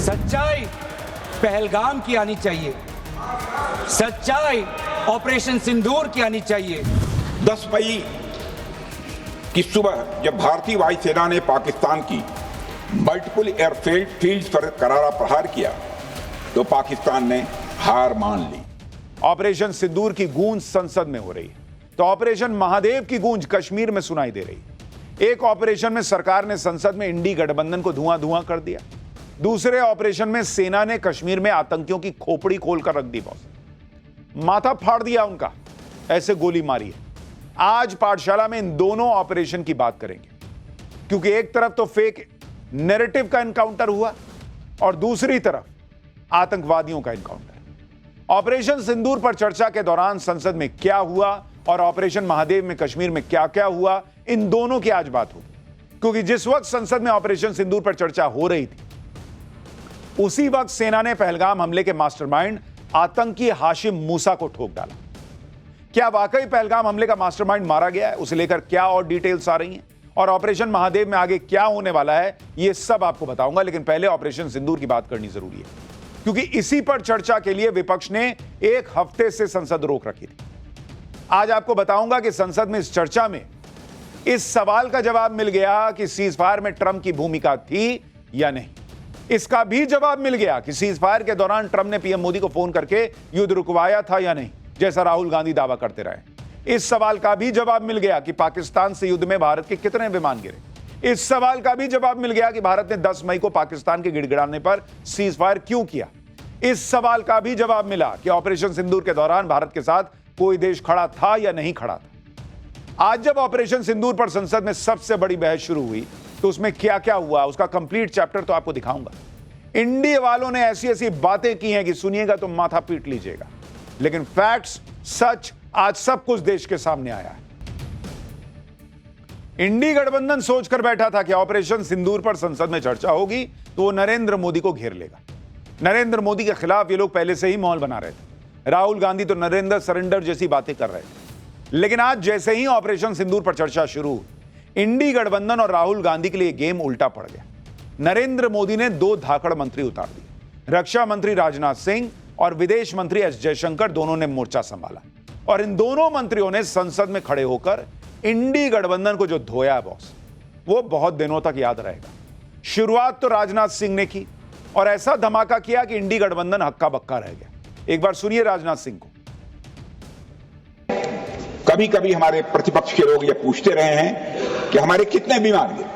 सच्चाई पहलगाम की आनी चाहिए, सच्चाई ऑपरेशन सिंदूर की आनी चाहिए। 10 मई की सुबह जब भारतीय वायुसेना ने पाकिस्तान की मल्टीपल एयरफील्ड पर करारा प्रहार किया तो पाकिस्तान ने हार मान ली। ऑपरेशन सिंदूर की गूंज संसद में हो रही है तो ऑपरेशन महादेव की गूंज कश्मीर में सुनाई दे रही है। एक ऑपरेशन में सरकार ने संसद में इंडी गठबंधन को धुआं धुआं कर दिया, दूसरे ऑपरेशन में सेना ने कश्मीर में आतंकियों की खोपड़ी खोलकर रख दी, बॉस माथा फाड़ दिया उनका, ऐसे गोली मारी है। आज पाठशाला में इन दोनों ऑपरेशन की बात करेंगे, क्योंकि एक तरफ तो फेक नैरेटिव का एनकाउंटर हुआ और दूसरी तरफ आतंकवादियों का एनकाउंटर। ऑपरेशन सिंदूर पर चर्चा के दौरान संसद में क्या हुआ और ऑपरेशन महादेव में कश्मीर में क्या क्या हुआ, इन दोनों की आज बात होगी। क्योंकि जिस वक्त संसद में ऑपरेशन सिंदूर पर चर्चा हो रही थी, उसी वक्त सेना ने पहलगाम हमले के मास्टरमाइंड आतंकी हाशिम मूसा को ठोक डाला। क्या वाकई पहलगाम हमले का मास्टरमाइंड मारा गया है, उसे लेकर क्या और डिटेल्स आ रही हैं और ऑपरेशन महादेव में आगे क्या होने वाला है, यह सब आपको बताऊंगा। लेकिन पहले ऑपरेशन सिंदूर की बात करनी जरूरी है, क्योंकि इसी पर चर्चा के लिए विपक्ष ने एक हफ्ते से संसद रोक रखी थी। आज आपको बताऊंगा कि संसद में इस चर्चा में इस सवाल का जवाब मिल गया कि सीजफायर में ट्रंप की भूमिका थी या नहीं। इसका भी जवाब मिल गया कि सीजफायर के दौरान ट्रंप ने पीएम मोदी को फोन करके युद्ध रुकवाया था या नहीं, जैसा राहुल गांधी दावा करते रहे। इस सवाल का भी जवाब मिल गया कि पाकिस्तान से युद्ध में भारत के कितने विमान गिरे। इस सवाल का भी जवाब मिल गया कि भारत ने 10 मई को पाकिस्तान के गिड़गिड़ाने पर सीजफायर क्यों किया। इस सवाल का भी जवाब मिला कि ऑपरेशन सिंदूर के दौरान भारत के साथ कोई देश खड़ा था या नहीं खड़ा था। आज जब ऑपरेशन सिंदूर पर संसद में सबसे बड़ी बहस शुरू हुई तो उसमें क्या क्या हुआ, उसका कंप्लीट चैप्टर तो आपको दिखाऊंगा। इंडिया वालों ने ऐसी ऐसी बातें की हैं कि सुनिएगा तो माथा पीट लीजिएगा, लेकिन फैक्ट्स, सच, आज सब कुछ देश के सामने आया है। इंडी गठबंधन सोचकर बैठा था कि ऑपरेशन सिंदूर पर संसद में चर्चा होगी तो वो नरेंद्र मोदी को घेर लेगा। नरेंद्र मोदी के खिलाफ ये लोग पहले से ही माहौल बना रहे थे। राहुल गांधी तो नरेंद्र सरेंडर जैसी बातें कर रहे थे। लेकिन आज जैसे ही ऑपरेशन सिंदूर पर चर्चा शुरू हुई, इंडी गठबंधन और राहुल गांधी के लिए गेम उल्टा पड़ गया। नरेंद्र मोदी ने 2 धाकड़ मंत्री उतार दिए। रक्षा मंत्री राजनाथ सिंह और विदेश मंत्री एस जयशंकर दोनों ने मोर्चा संभाला और इन दोनों मंत्रियों ने संसद में खड़े होकर इंडी गठबंधन को जो धोया है बॉस, वो बहुत दिनों तक याद रहेगा। शुरुआत तो राजनाथ सिंह ने की और ऐसा धमाका किया कि इंडी गठबंधन हक्का बक्का रह गया। एक बार सुनिए राजनाथ सिंह को। कभी कभी हमारे प्रतिपक्ष के लोग ये पूछते रहे हैं कि हमारे कितने विमान गिरे।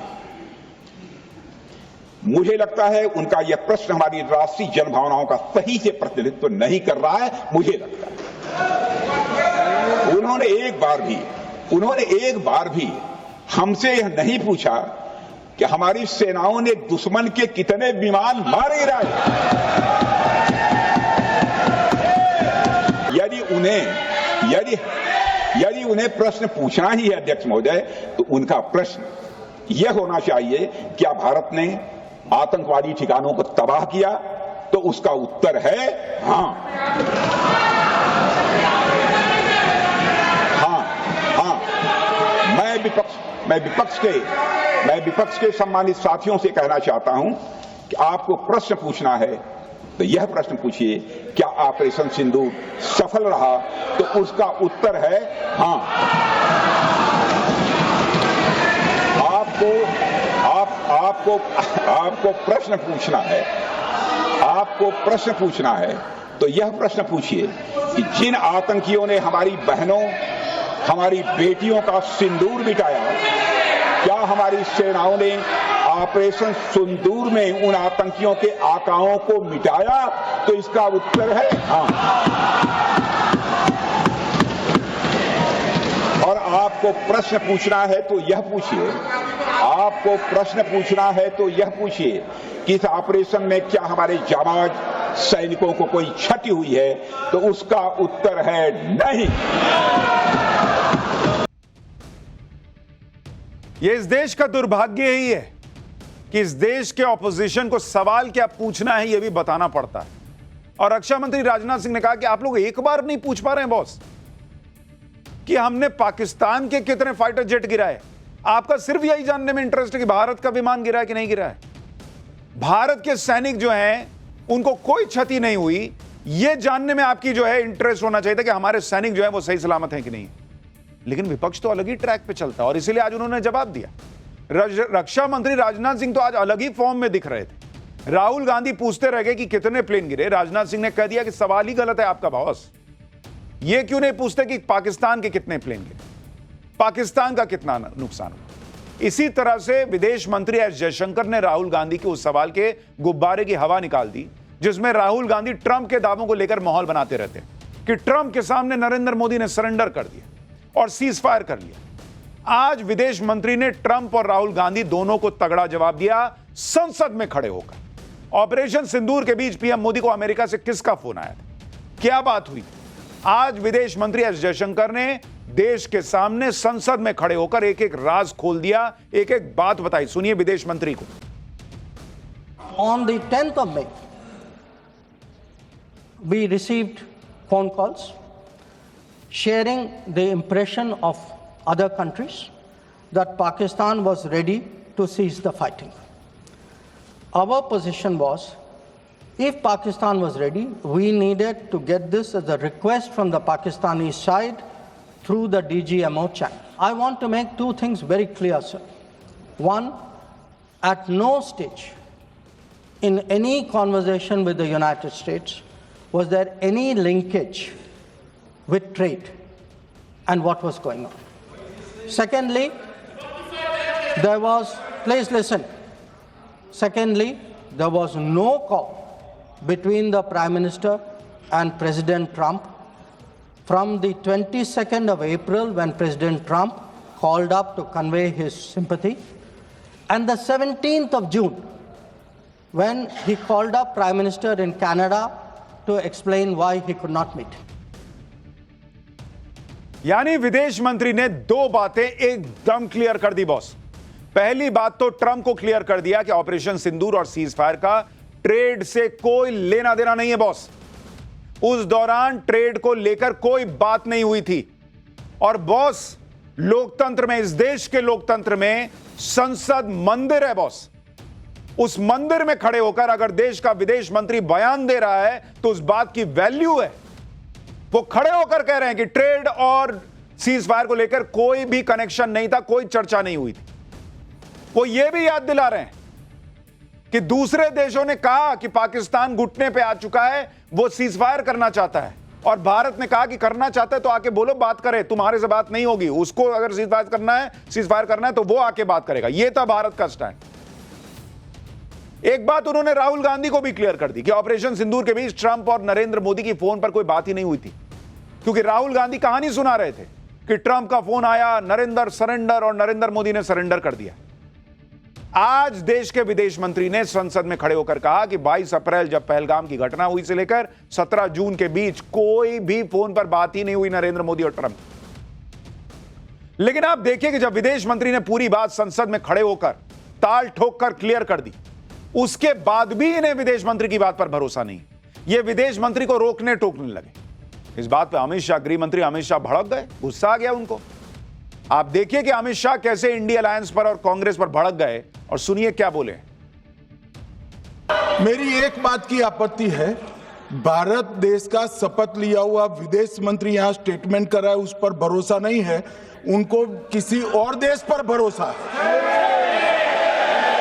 मुझे लगता है उनका यह प्रश्न हमारी राष्ट्रीय जनभावनाओं का सही से प्रतिनिधित्व नहीं कर रहा है। मुझे लगता है उन्होंने एक बार भी हमसे यह नहीं पूछा कि हमारी सेनाओं ने दुश्मन के कितने विमान मारे गिराए। यदि उन्हें प्रश्न पूछना ही है अध्यक्ष महोदय, तो उनका प्रश्न यह होना चाहिए, क्या भारत ने आतंकवादी ठिकानों को तबाह किया? तो उसका उत्तर है हां। मैं विपक्ष के सम्मानित साथियों से कहना चाहता हूं कि आपको प्रश्न पूछना है तो यह प्रश्न पूछिए, क्या ऑपरेशन सिंदूर सफल रहा? तो उसका उत्तर है हां। आपको प्रश्न पूछना है तो यह प्रश्न पूछिए कि जिन आतंकियों ने हमारी बहनों, हमारी बेटियों का सिंदूर मिटाया, क्या हमारी सेनाओं ने ऑपरेशन सिंदूर में उन आतंकियों के आकाओं को मिटाया? तो इसका उत्तर है हां। और आपको प्रश्न पूछना है तो यह पूछिए कि इस ऑपरेशन में क्या हमारे जाबाज सैनिकों को कोई क्षति हुई है? तो उसका उत्तर है नहीं। यह इस देश का दुर्भाग्य ही है कि इस देश के ऑपोजिशन को सवाल क्या पूछना है यह भी बताना पड़ता है। और रक्षा मंत्री राजनाथ सिंह ने कहा कि आप लोग एक बार नहीं पूछ पा रहे हैं बॉस कि हमने पाकिस्तान के कितने फाइटर जेट गिराए। आपका सिर्फ यही जानने में इंटरेस्ट है कि भारत का विमान गिरा है कि नहीं गिरा है। भारत के सैनिक जो हैं उनको कोई क्षति नहीं हुई, यह जानने में आपकी जो है इंटरेस्ट होना चाहिए था कि हमारे सैनिक जो है वो सही सलामत हैं कि नहीं। लेकिन विपक्ष तो अलग ही ट्रैक पे चलता है और इसीलिए आज उन्होंने जवाब दिया। रक्षा मंत्री राजनाथ सिंह तो आज अलग ही फॉर्म में दिख रहे थे। राहुल गांधी पूछते रह गए कि कितने प्लेन गिरे, राजनाथ सिंह ने कह दिया कि सवाल ही गलत है आपका बॉस। ये क्यों नहीं पूछते कि पाकिस्तान के कितने प्लेन गिरे, पाकिस्तान का कितना नुकसान हुआ। इसी तरह से विदेश मंत्री एस जयशंकर ने राहुल गांधी के उस सवाल के गुब्बारे की हवा निकाल दी जिसमें राहुल गांधी ट्रंप के दावों को लेकर माहौल बनाते रहते हैं कि ट्रंप के सामने नरेंद्र मोदी ने सरेंडर कर दिया और सीज फायर कर लिया। आज विदेश मंत्री ने ट्रंप और राहुल गांधी दोनों को तगड़ा जवाब दिया संसद में खड़े होकर। ऑपरेशन सिंदूर के बीच पीएम मोदी को अमेरिका से किसका फोन आया था, क्या बात हुई? आज विदेश मंत्री एस जयशंकर ने देश के सामने संसद में खड़े होकर एक एक राज खोल दिया, एक एक बात बताई। सुनिए विदेश मंत्री को। On the 10th of May, we received phone calls sharing the impression of other countries that Pakistan was ready to cease the fighting. Our position was, if Pakistan was ready, we needed to get this as a request from the Pakistani side through the DGMO channel. I want to make two things very clear, sir. One, at no stage in any conversation with the United States was there any linkage with trade and what was going on. Secondly, there was, please listen. Secondly, there was no call between the Prime Minister and President Trump from the 22nd of April when President Trump called up to convey his sympathy and the 17th of June when he called up Prime Minister in Canada to explain why he could not meet. यानी विदेश मंत्री ने दो बातें एकदम clear कर दी boss. पहली बात तो ट्रंप को क्लियर कर दिया कि ऑपरेशन सिंदूर और सीज फायर का ट्रेड से कोई लेना देना नहीं है बॉस। उस दौरान ट्रेड को लेकर कोई बात नहीं हुई थी। और बॉस, लोकतंत्र में, इस देश के लोकतंत्र में संसद मंदिर है बॉस। उस मंदिर में खड़े होकर अगर देश का विदेश मंत्री बयान दे रहा है तो उस बात की वैल्यू है। वो खड़े होकर कह रहे हैं कि ट्रेड और सीज फायर को लेकर कोई भी कनेक्शन नहीं था, कोई चर्चा नहीं हुई थी। वो ये भी याद दिला रहे हैं कि दूसरे देशों ने कहा कि पाकिस्तान घुटने पे आ चुका है, वो सीज फायर करना चाहता है, और भारत ने कहा कि करना चाहता है तो आके बोलो, बात करे, तुम्हारे से बात नहीं होगी। उसको अगर सीज फायर करना है तो वो आके बात करेगा। ये था भारत का स्टैंड। एक बात उन्होंने राहुल गांधी को भी क्लियर कर दी कि ऑपरेशन सिंदूर के बीच ट्रंप और नरेंद्र मोदी की फोन पर कोई बात ही नहीं हुई थी, क्योंकि राहुल गांधी कहानी सुना रहे थे कि ट्रंप का फोन आया, नरेंद्र सरेंडर, और नरेंद्र मोदी ने सरेंडर कर दिया। आज देश के विदेश मंत्री ने संसद में खड़े होकर कहा कि 22 अप्रैल जब पहलगाम की घटना हुई से लेकर 17 जून के बीच कोई भी फोन पर बात ही नहीं हुई नरेंद्र मोदी और ट्रंप। लेकिन आप देखिए कि जब विदेश मंत्री ने पूरी बात संसद में खड़े होकर ताल ठोक कर क्लियर कर दी, उसके बाद भी इन्हें विदेश मंत्री की बात पर भरोसा नहीं। ये विदेश मंत्री को रोकने टोकने लगे। इस बात पर अमित शाह, गृह मंत्री अमित शाह भड़क गए, गुस्सा आ गया उनको। आप देखिए कि अमित शाह कैसे इंडिया अलायंस पर और कांग्रेस पर भड़क गए, और सुनिए क्या बोले। मेरी एक बात की आपत्ति है, भारत देश का शपथ लिया हुआ विदेश मंत्री यहां स्टेटमेंट कर रहा है, उस पर भरोसा नहीं है, उनको किसी और देश पर भरोसा है।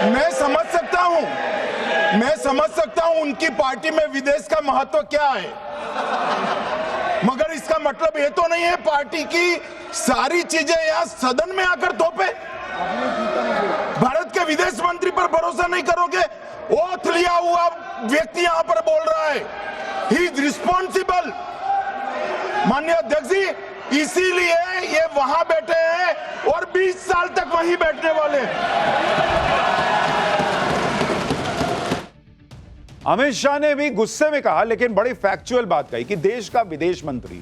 मैं समझ सकता हूं उनकी पार्टी में विदेश का महत्व क्या है, मगर इसका मतलब ये तो नहीं है पार्टी की सारी चीजें यहां सदन में आकर थोपे। भारत के विदेश मंत्री पर भरोसा नहीं करोगे? ओथ लिया हुआ व्यक्ति यहां पर बोल रहा है, ही इज रिस्पॉन्सिबल। माननीय अध्यक्ष जी, इसीलिए ये वहां बैठे हैं और 20 साल तक वहीं बैठने वाले हैं। अमित शाह ने भी गुस्से में कहा, लेकिन बड़ी फैक्चुअल बात कही कि देश का विदेश मंत्री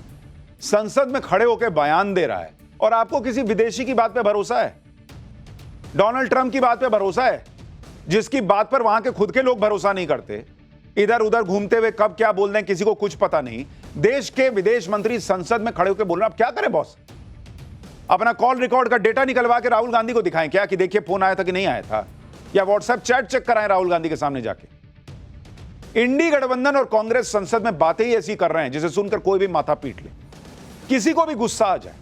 संसद में खड़े होकर बयान दे रहा है और आपको किसी विदेशी की बात पे भरोसा है? डोनाल्ड ट्रंप की बात पे भरोसा है, जिसकी बात पर वहां के खुद के लोग भरोसा नहीं करते, इधर उधर घूमते हुए कब क्या बोल रहे हैं किसी को कुछ पता नहीं। देश के विदेश मंत्री संसद में खड़े होकर बोल रहे हैं। अब क्या करें बॉस? अपना कॉल रिकॉर्ड का डेटा निकलवा के राहुल गांधी को दिखाएं क्या कि देखिए फोन आया था कि नहीं आया था? या व्हाट्सएप चैट चेक कराएं राहुल गांधी के सामने जाके। इंडी गठबंधन और कांग्रेस संसद में बातें ही ऐसी कर रहे हैं जिसे सुनकर कोई भी माथा पीट ले, किसी को भी गुस्सा आ जाए।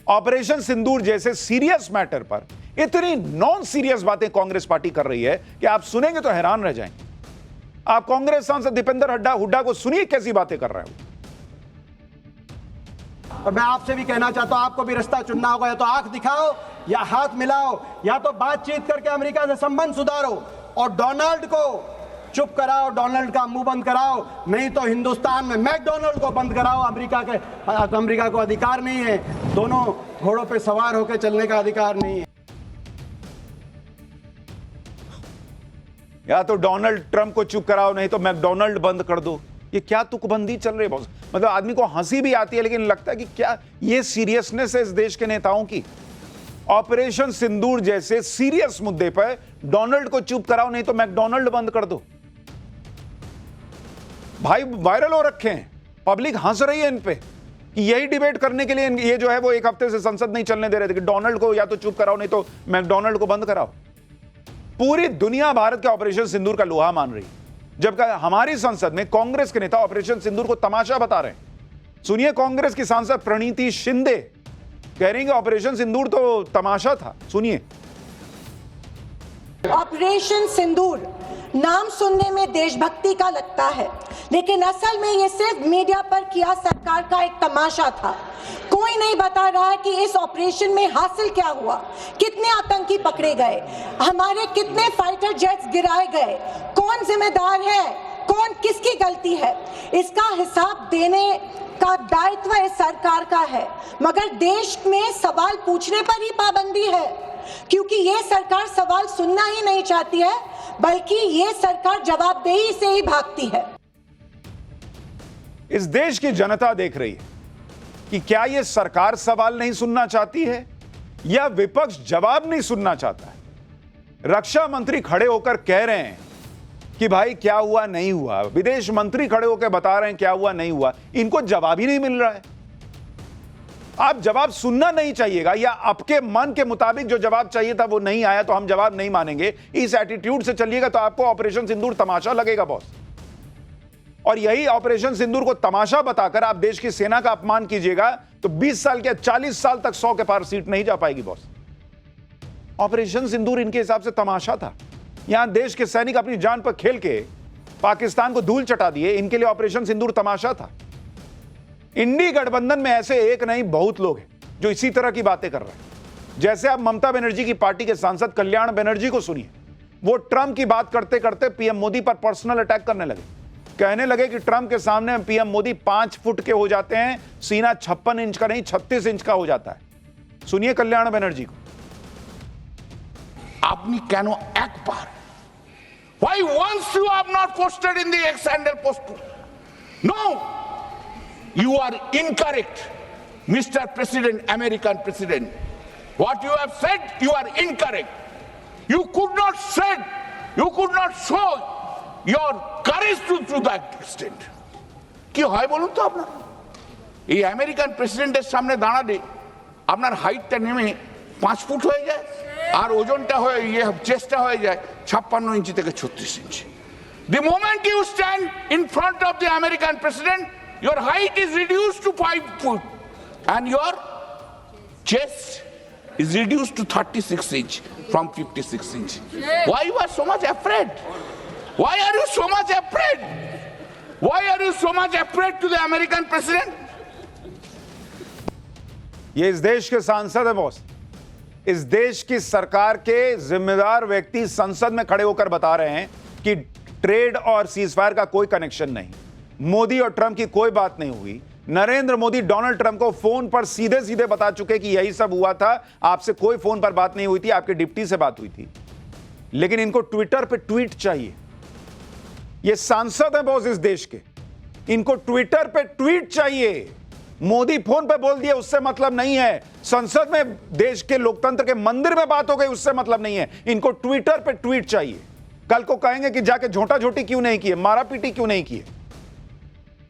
ऑपरेशन सिंदूर जैसे सीरियस मैटर पर इतनी नॉन सीरियस बातें कांग्रेस पार्टी कर रही है कि आप सुनेंगे तो हैरान रह जाएंगे। आप कांग्रेस सांसद दीपेंद्र हुड्डा को सुनिए कैसी बातें कर रहे हैं। और मैं आपसे भी कहना चाहता हूं, आपको भी रास्ता चुनना होगा, या तो आंख दिखाओ या हाथ मिलाओ, या तो बातचीत करके अमेरिका से संबंध सुधारो और डोनाल्ड को चुप कराओ, डोनाल्ड का मुंह बंद कराओ, नहीं तो हिंदुस्तान में मैकडोनाल्ड को बंद कराओ। अमेरिका को अधिकार नहीं है, दोनों घोड़ों पे सवार होकर चलने का अधिकार नहीं है। या तो डोनाल्ड ट्रंप को चुप कराओ, नहीं तो मैकडोनाल्ड बंद कर दो। ये क्या तुकबंदी चल रही है बॉस? मतलब आदमी को हंसी भी आती है, लेकिन लगता है कि क्या ये सीरियसनेस है इस देश के नेताओं की? ऑपरेशन सिंदूर जैसे सीरियस मुद्दे पर डोनाल्ड को चुप कराओ, नहीं तो मैकडोनाल्ड बंद कर दो। भाई वायरल हो रखे हैं, पब्लिक हंस रही है इन पे कि यही डिबेट करने के लिए ये जो है वो एक हफ्ते से संसद नहीं चलने दे रहे थे कि डोनाल्ड को या तो चुप कराओ, नहीं तो मैकडोनाल्ड को बंद कराओ। पूरी दुनिया भारत के ऑपरेशन सिंदूर का लोहा मान रही, जबकि हमारी संसद में कांग्रेस के नेता ऑपरेशन सिंदूर को तमाशा बता रहे हैं। सुनिए, कांग्रेस की सांसद प्रणीति शिंदे कह रही हैं कि ऑपरेशन सिंदूर तो तमाशा था। सुनिए। ऑपरेशन सिंदूर नाम सुनने में देशभक्ति का लगता है, लेकिन असल में ये सिर्फ मीडिया पर किया सरकार का एक तमाशा था। कोई नहीं बता रहा है कि इस ऑपरेशन में हासिल क्या हुआ, कितने आतंकी पकड़े गए, हमारे कितने फाइटर जेट्स गिराए गए, कौन जिम्मेदार है, कौन किसकी गलती है। इसका हिसाब देने का दायित्व इस सरकार का है, मगर देश में सवाल पूछने पर ही पाबंदी है, क्योंकि ये सरकार सवाल सुनना ही नहीं चाहती है, बल्कि ये सरकार जवाबदेही से ही भागती है। इस देश की जनता देख रही है कि क्या यह सरकार सवाल नहीं सुनना चाहती है या विपक्ष जवाब नहीं सुनना चाहता है। रक्षा मंत्री खड़े होकर कह रहे हैं कि भाई क्या हुआ नहीं हुआ, विदेश मंत्री खड़े होकर बता रहे हैं क्या हुआ नहीं हुआ, इनको जवाब ही नहीं मिल रहा है। आप जवाब सुनना नहीं चाहिएगा, या आपके मन के मुताबिक जो जवाब चाहिए था वो नहीं आया तो हम जवाब नहीं मानेंगे, इस एटीट्यूड से चलिएगा तो आपको ऑपरेशन सिंदूर तमाशा लगेगा बॉस। और यही ऑपरेशन सिंदूर को तमाशा बताकर आप देश की सेना का अपमान कीजिएगा तो 20 साल के 40 साल तक 100 के पार सीट नहीं जा पाएगी बॉस। ऑपरेशन सिंदूर इनके हिसाब से तमाशा था। यहां देश के सैनिक अपनी जान पर खेल के पाकिस्तान को धूल चटा दिए, इनके लिए ऑपरेशन सिंदूर तमाशा था। इंडी गठबंधन में ऐसे एक नहीं बहुत लोग हैं जो इसी तरह की बातें कर रहे हैं। जैसे आप ममता बनर्जी की पार्टी के सांसद कल्याण बनर्जी को सुनिए, वो ट्रंप की बात करते करते पीएम मोदी पर पर्सनल अटैक करने लगे, कहने लगे कि ट्रंप के सामने पीएम मोदी 5 फुट के हो जाते हैं, सीना 56 इंच का नहीं 36 इंच का हो जाता है। सुनिए कल्याण बनर्जी को। আপনি কেন একবার, why once you have not posted in the X handle post? No, you are incorrect, Mr. President, American President. What you have said, you are incorrect. You could not said, you could not show your courage to that extent. কি হয় বলুন তো আপনার? এই American প্রেসিডেন্টের সামনে দাঁড়ালে আপনার হাইটটা নেমে 5 ফুট হয়ে যায় আর ওজনটা হয়ে চেস্টটা হয়ে যায় 56 ইঞ্চি থেকে 36 ইঞ্চি। The moment you stand in front of the American president, your height is reduced to 5 foot and your chest is reduced to 36 inch from 56 inch. Why you are so much afraid? Why are you so much afraid? Why are you so much afraid to the American president? ये इस देश के सांसद है boss. इस देश की सरकार के जिम्मेदार व्यक्ति संसद में खड़े होकर बता रहे हैं कि ट्रेड और सीजफायर का कोई कनेक्शन नहीं, मोदी और ट्रंप की कोई बात नहीं हुई। नरेंद्र मोदी डोनाल्ड ट्रंप को फोन पर सीधे सीधे बता चुके कि यही सब हुआ था, आपसे कोई फोन पर बात नहीं हुई थी, आपके डिप्टी से बात हुई थी। लेकिन इनको ट्विटर पे ट्वीट चाहिए। ये सांसद है बॉस इस देश के, इनको ट्विटर पे ट्वीट चाहिए। मोदी फोन पे बोल दिया उससे मतलब नहीं है, संसद में देश के लोकतंत्र के मंदिर में बात हो गई उससे मतलब नहीं है, इनको ट्विटर पे ट्वीट चाहिए। कल को कहेंगे कि जाके झोंटा झोटी क्यों नहीं किए, मारा पीटी क्यों नहीं किए,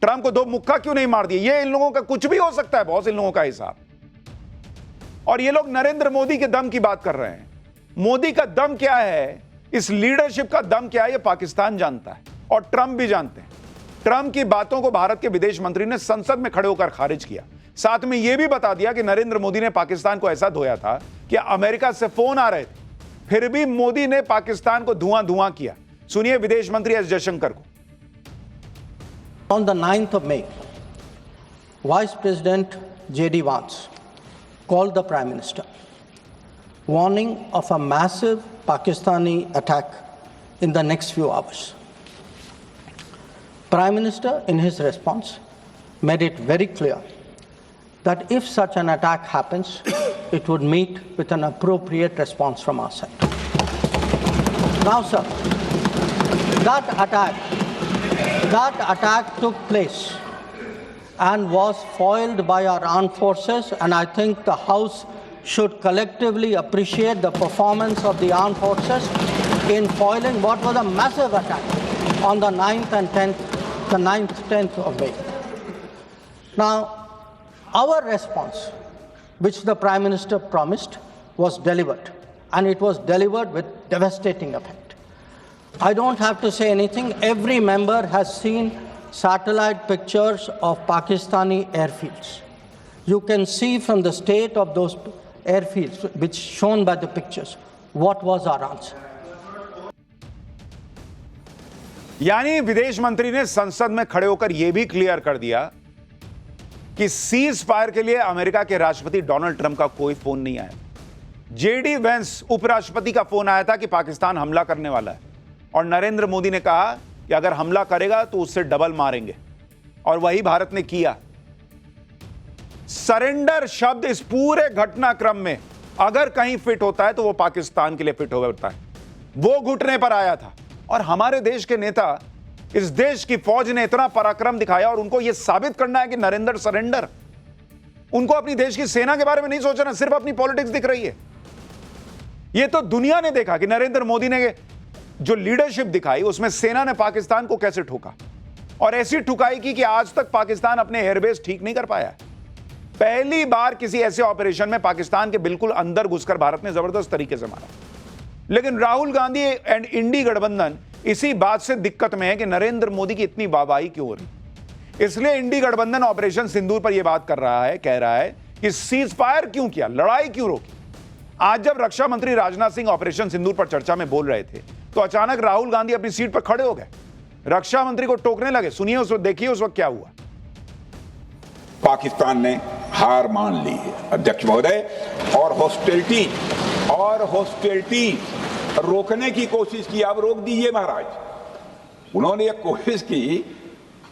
ट्रंप को 2 मुक्का क्यों नहीं मार दिए। ये इन लोगों का कुछ भी हो सकता है बॉस, इन लोगों का हिसाब। और ये लोग नरेंद्र मोदी के दम की बात कर रहे हैं। मोदी का दम क्या है इस लीडरशिप का दम क्या है यह पाकिस्तान जानता है और ट्रंप भी जानते हैं। ट्रंप की बातों को भारत के विदेश मंत्री ने संसद में खड़े होकर खारिज किया। साथ में यह भी बता दिया कि नरेंद्र मोदी ने पाकिस्तान को ऐसा धोया था कि अमेरिका से फोन आ रहे थे, फिर भी मोदी ने पाकिस्तान को धुआं धुआं किया। सुनिए विदेश मंत्री एस जयशंकर को। On the 9th of May, Vice President J.D. Vance called the Prime Minister, warning of a massive Pakistani attack in the next few hours. Prime Minister, in his response, made it very clear that if such an attack happens, it would meet with an appropriate response from our side. Now, sir, that attack took place and was foiled by our armed forces, and I think the House should collectively appreciate the performance of the armed forces in foiling what was a massive attack on the 9th and 10th of May. Now, our response, which the Prime Minister promised, was delivered, and it was delivered with devastating effect. I don't have to say anything. Every member has seen satellite pictures of Pakistani airfields. You can see from the state of those airfields, which shown by the pictures, what was our answer. यानी विदेश मंत्री ने संसद में खड़े होकर यह भी क्लियर कर दिया कि सीज फायर के लिए अमेरिका के राष्ट्रपति डोनाल्ड ट्रंप का कोई फोन नहीं आया। जेडी वेंस उपराष्ट्रपति का फोन आया था कि पाकिस्तान हमला करने वाला है, और नरेंद्र मोदी ने कहा कि अगर हमला करेगा तो उससे डबल मारेंगे, और वही भारत ने किया। सरेंडर शब्द इस पूरे घटनाक्रम में अगर कहीं फिट होता है तो वो पाकिस्तान के लिए फिट होता है। वो घुटने पर आया था, और हमारे देश के नेता, इस देश की फौज ने इतना पराक्रम दिखाया, और उनको यह साबित करना है कि नरेंद्र सरेंडर। उनको अपनी देश की सेना के बारे में नहीं सोचना, सिर्फ अपनी पॉलिटिक्स दिख रही है। यह तो दुनिया ने देखा कि नरेंद्र मोदी ने जो लीडरशिप दिखाई उसमें सेना ने पाकिस्तान को कैसे ठोका, और ऐसी ठुकाई की कि आज तक पाकिस्तान अपने एयरबेस ठीक नहीं कर पाया। पहली बार किसी ऐसे ऑपरेशन में पाकिस्तान के बिल्कुल अंदर घुसकर भारत ने जबरदस्त तरीके से मारा। लेकिन राहुल गांधी एंड इंडी गठबंधन इसी बात से दिक्कत में है कि नरेंद्र मोदी की इतनी वाहवाही क्यों हो रही। इसलिए इंडी गठबंधन ऑपरेशन सिंदूर पर यह बात कर रहा है, कह रहा है कि सीज फायर क्यों किया, लड़ाई क्यों रोकी। आज जब रक्षा मंत्री राजनाथ सिंह ऑपरेशन सिंदूर पर चर्चा में बोल रहे थे तो अचानक राहुल गांधी अपनी सीट पर खड़े हो गए, रक्षा मंत्री को टोकने लगे। सुनिए उस वक्त, देखिए उस वक्त क्या हुआ। पाकिस्तान ने हार मान ली है अध्यक्ष महोदय, और हॉस्टिलिटी रोकने की कोशिश की। अब रोक दीजिए महाराज। उन्होंने एक कोशिश की,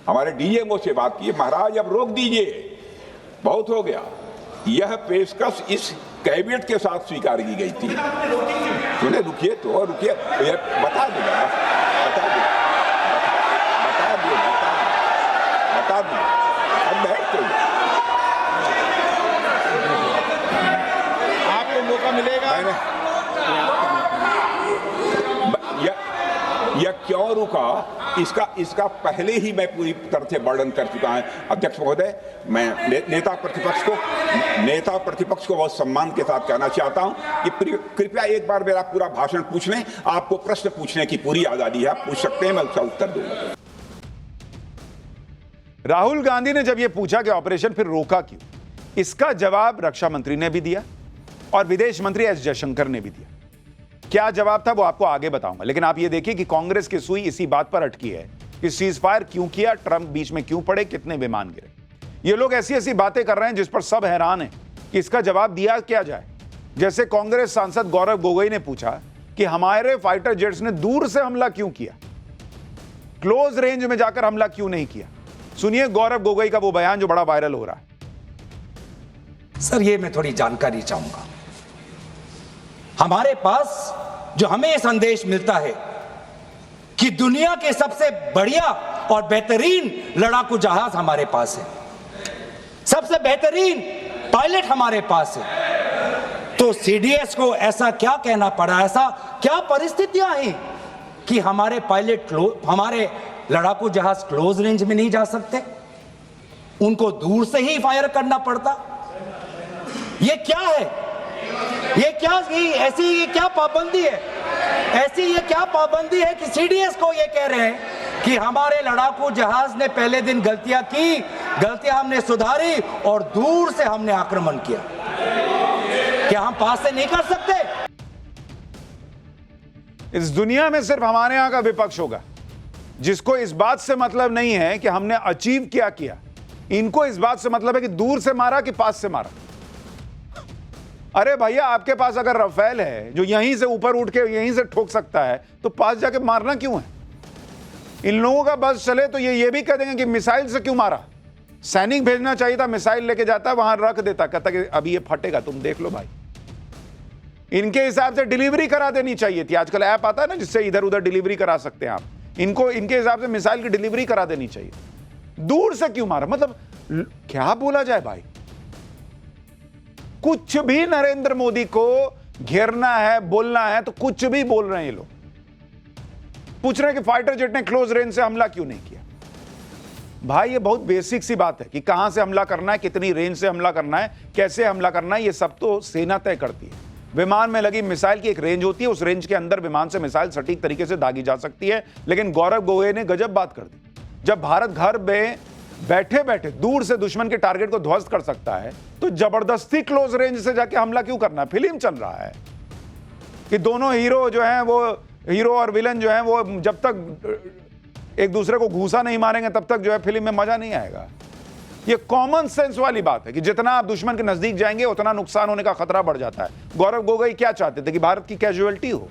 हमारे डीएमओ से बात की, महाराज अब रोक दीजिए, बहुत हो गया। यह पेशकश इस कैबिनेट के साथ स्वीकार की गई थी। सुने, रुकिए तो रुकिए, बता दो अब बैठ तो आपको मौका मिलेगा। यह क्यों रुका, इसका पहले ही मैं पूरी तरह से वर्णन कर चुका हूं अध्यक्ष महोदय। मैं नेता प्रतिपक्ष को बहुत सम्मान के साथ कहना चाहता हूं कि कृपया एक बार मेरा पूरा भाषण पूछ लें। आपको प्रश्न पूछने की पूरी आजादी है, आप पूछ सकते हैं, मैं उसका उत्तर दूंगा। राहुल गांधी ने जब यह पूछा कि ऑपरेशन फिर रोका क्यों, इसका जवाब रक्षा मंत्री ने भी दिया और विदेश मंत्री एस जयशंकर ने भी दिया। क्या जवाब था वो आपको आगे बताऊंगा, लेकिन आप ये देखिए कि कांग्रेस की सुई इसी बात पर अटकी है कि सीज फायर क्यों किया, ट्रंप बीच में क्यों पड़े, कितने विमान गिरे। ये लोग ऐसी ऐसी बातें कर रहे हैं जिस पर सब हैरान हैं कि इसका जवाब दिया क्या जाए। जैसे कांग्रेस सांसद गौरव गोगोई ने पूछा कि हमारे फाइटर जेट्स ने दूर से हमला क्यों किया, क्लोज रेंज में जाकर हमला क्यों नहीं किया। सुनिए गौरव गोगोई का वो बयान जो बड़ा वायरल हो रहा है। सर, ये मैं थोड़ी जानकारी चाहूंगा। हमारे पास जो हमें यह संदेश मिलता है कि दुनिया के सबसे बढ़िया और बेहतरीन लड़ाकू जहाज हमारे पास है, सबसे बेहतरीन पायलट हमारे पास है, तो सीडीएस को ऐसा क्या कहना पड़ा, ऐसा क्या परिस्थितियां हैं कि हमारे पायलट, हमारे लड़ाकू जहाज क्लोज रेंज में नहीं जा सकते, उनको दूर से ही फायर करना पड़ता। ये क्या है, ये क्या ऐसी क्या पाबंदी है ऐसी ये क्या पाबंदी है कि सीडीएस को ये कह रहे हैं कि हमारे लड़ाकू जहाज ने पहले दिन गलतियां की, गलतियां हमने सुधारी और दूर से हमने आक्रमण किया। क्या हम पास से नहीं कर सकते? इस दुनिया में सिर्फ हमारे यहां का विपक्ष होगा जिसको इस बात से मतलब नहीं है कि हमने अचीव क्या किया। इनको इस बात से मतलब है कि दूर से मारा कि पास से मारा। अरे भैया, आपके पास अगर रफेल है जो यहीं से ऊपर उठ के यहीं से ठोक सकता है तो पास जाके मारना क्यों है? इन लोगों का बस चले तो ये भी कह देंगे कि मिसाइल से क्यों मारा। सैनिक भेजना चाहिए था, मिसाइल लेके जाता, वहां रख देता, कहता कि अभी ये फटेगा, तुम देख लो भाई। इनके हिसाब से डिलीवरी करा देनी चाहिए थी। आजकल ऐप आता है ना जिससे इधर उधर डिलीवरी करा सकते हैं आप। इनको इनके हिसाब से मिसाइल की डिलीवरी करा देनी चाहिए। दूर से क्यों मारा? मतलब क्या बोला जाए भाई? कुछ भी नरेंद्र मोदी को घेरना है, बोलना है तो कुछ भी बोल रहे हैं ये लोग। पूछ रहे हैं कि फाइटर जेट ने क्लोज रेंज से हमला क्यों नहीं किया। भाई ये बहुत बेसिक सी बात है कि कहां से हमला करना है, कितनी रेंज से हमला करना है, कैसे हमला करना है, ये सब तो सेना तय करती है। विमान में लगी मिसाइल की एक रेंज होती है, उस रेंज के अंदर विमान से मिसाइल सटीक तरीके से दागी जा सकती है। लेकिन गौरव गोगोई ने गजब बात कर दी। जब भारत घर में बैठे बैठे दूर से दुश्मन के टारगेट को ध्वस्त कर सकता है तो जबरदस्ती क्लोज रेंज से जाके हमला क्यों करना? फिल्म चल रहा है कि दोनों हीरो जो हैं, वो हीरो और विलन जो हैं, वो जब तक एक दूसरे को घूसा नहीं मारेंगे तब तक जो है फिल्म में मजा नहीं आएगा। ये कॉमन सेंस वाली बात है कि जितना आप दुश्मन के नजदीक जाएंगे उतना नुकसान होने का खतरा बढ़ जाता है। गौरव गोगोई क्या चाहते थे कि भारत की कैजुअलिटी हो।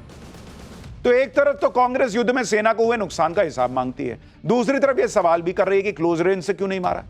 तो एक तरफ तो कांग्रेस युद्ध में सेना को हुए नुकसान का हिसाब मांगती है, दूसरी तरफ ये सवाल भी कर रही है कि क्लोज रेंज से क्यों नहीं मारा।